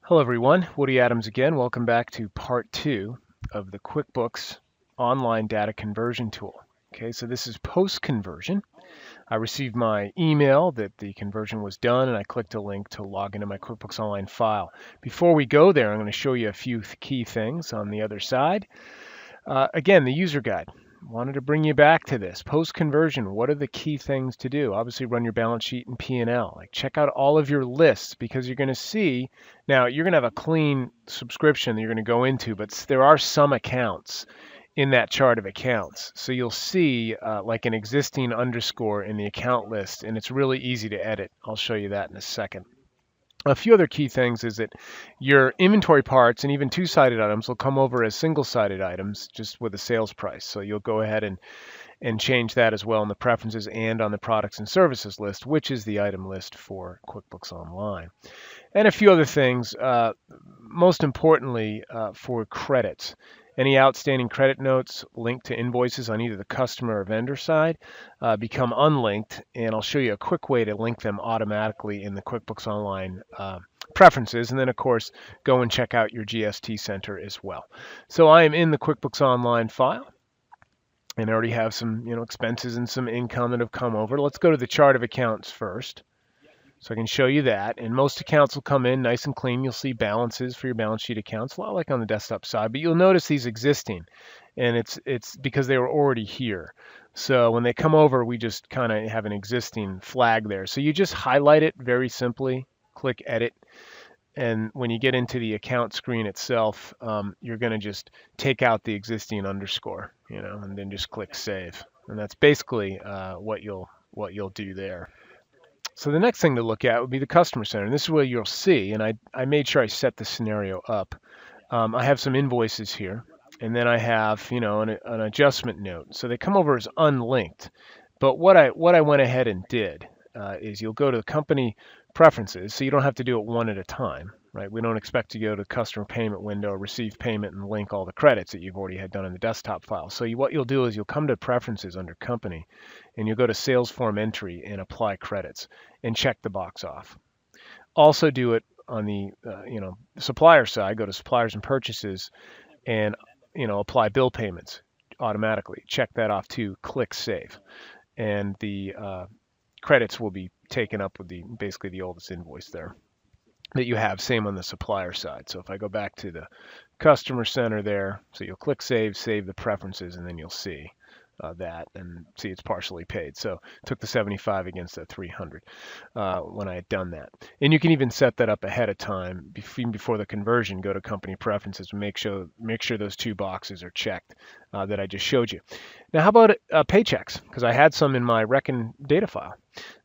Hello everyone, Woody Adams again. Welcome back to part 2 of the QuickBooks Online Data Conversion Tool. Okay, so this is post-conversion. I received my email that the conversion was done and I clicked a link to log into my QuickBooks Online file. Before we go there, I'm going to show you a few key things on the other side. Again, the user guide. Wanted to bring you back to this. Post-conversion, what are the key things to do? Obviously, run your balance sheet and P&L. Like, check out all of your lists because you're going to see, now you're going to have a clean subscription that you're going to go into, but there are some accounts in that chart of accounts. So you'll see like an existing underscore in the account list, and it's really easy to edit. I'll show you that in a second. A few other key things is that your inventory parts and even two-sided items will come over as single-sided items just with a sales price. So you'll go ahead and change that as well in the preferences and on the products and services list, which is the item list for QuickBooks Online. And a few other things, most importantly for credits. Any outstanding credit notes linked to invoices on either the customer or vendor side become unlinked, and I'll show you a quick way to link them automatically in the QuickBooks Online preferences, and then of course go and check out your GST center as well. So I am in the QuickBooks Online file, and I already have some expenses and some income that have come over. Let's go to the chart of accounts first. So I can show you that, and most accounts will come in nice and clean. You'll see balances for your balance sheet accounts, a lot like on the desktop side, but you'll notice these existing, and it's because they were already here. So when they come over, we just kind of have an existing flag there. So you just highlight it very simply, click Edit, and when you get into the account screen itself, you're going to just take out the existing underscore, and then just click Save, and that's basically what you'll do there. So the next thing to look at would be the customer center. And this is where you'll see, and I made sure I set the scenario up. I have some invoices here, and then I have, an adjustment note. So they come over as unlinked. But what I went ahead and did is you'll go to the company preferences, so you don't have to do it one at a time, right? We don't expect to go to the customer payment window, receive payment, and link all the credits that you've already had done in the desktop file. So what you'll do is you'll come to preferences under company, and you'll go to sales form entry and apply credits, and check the box off. Also do it on the supplier side. Go to suppliers and purchases, and apply bill payments automatically. Check that off too. Click save, and the credits will be taken up with basically the oldest invoice there that you have. Same on the supplier side. So if I go back to the customer center there, so you'll click save the preferences, and then you'll see that and see it's partially paid. So took the 75 against that 300 when I had done that. And you can even set that up ahead of time, even before the conversion. Go to company preferences and make sure those two boxes are checked that I just showed you. Now how about paychecks? Because I had some in my Reckon data file.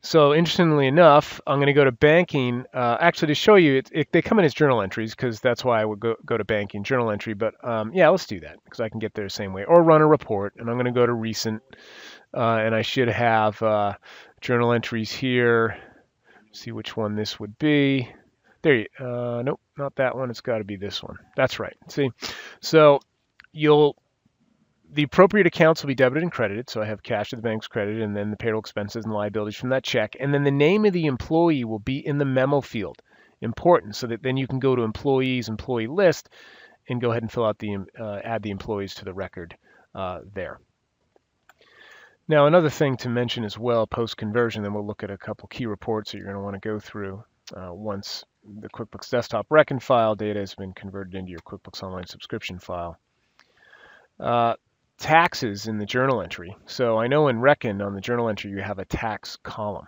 So interestingly enough, I'm going to go to banking. Actually, to show you, they come in as journal entries because that's why I would go to banking journal entry. But yeah, let's do that because I can get there the same way. Or run a report, and I'm going to go to recent, and I should have journal entries here. See which one this would be. There nope, not that one. It's got to be this one. That's right. See, so the appropriate accounts will be debited and credited. So I have cash at the bank's credited, and then the payroll expenses and liabilities from that check. And then the name of the employee will be in the memo field. Important, so that then you can go to employees, employee list, and go ahead and fill out add the employees to the record there. Now another thing to mention as well, post-conversion, then we'll look at a couple key reports that you're going to want to go through once the QuickBooks Desktop Reckon file data has been converted into your QuickBooks Online subscription file. Taxes in the journal entry. So I know in Reckon on the journal entry you have a tax column,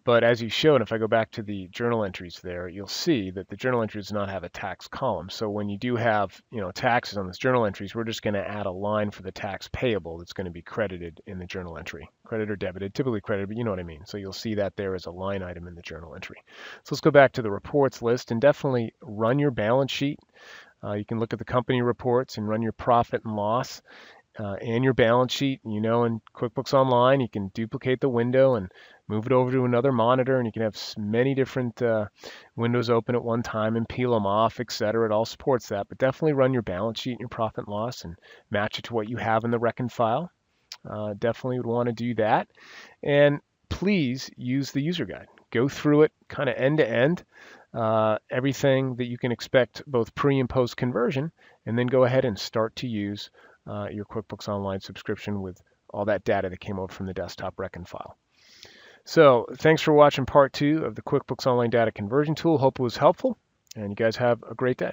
but as you showed, if I go back to the journal entries there, you'll see that the journal entry does not have a tax column. So when you do have taxes on this journal entries, we're just going to add a line for the tax payable that's going to be credited in the journal entry. Credited or debited, typically credited, but you know what I mean. So you'll see that there as a line item in the journal entry. So let's go back to the reports list and definitely run your balance sheet. You can look at the company reports and run your profit and loss. And your balance sheet. In QuickBooks Online, you can duplicate the window and move it over to another monitor, and you can have many different windows open at one time and peel them off, etc. It all supports that, but definitely run your balance sheet and your profit and loss and match it to what you have in the Reckon file. Definitely would want to do that. And please use the user guide. Go through it kind of end to end. everything that you can expect both pre and post conversion, and then go ahead and start to use your QuickBooks Online subscription with all that data that came over from the desktop Reckon file. So thanks for watching part 2 of the QuickBooks Online Data Conversion Tool. Hope it was helpful, and you guys have a great day.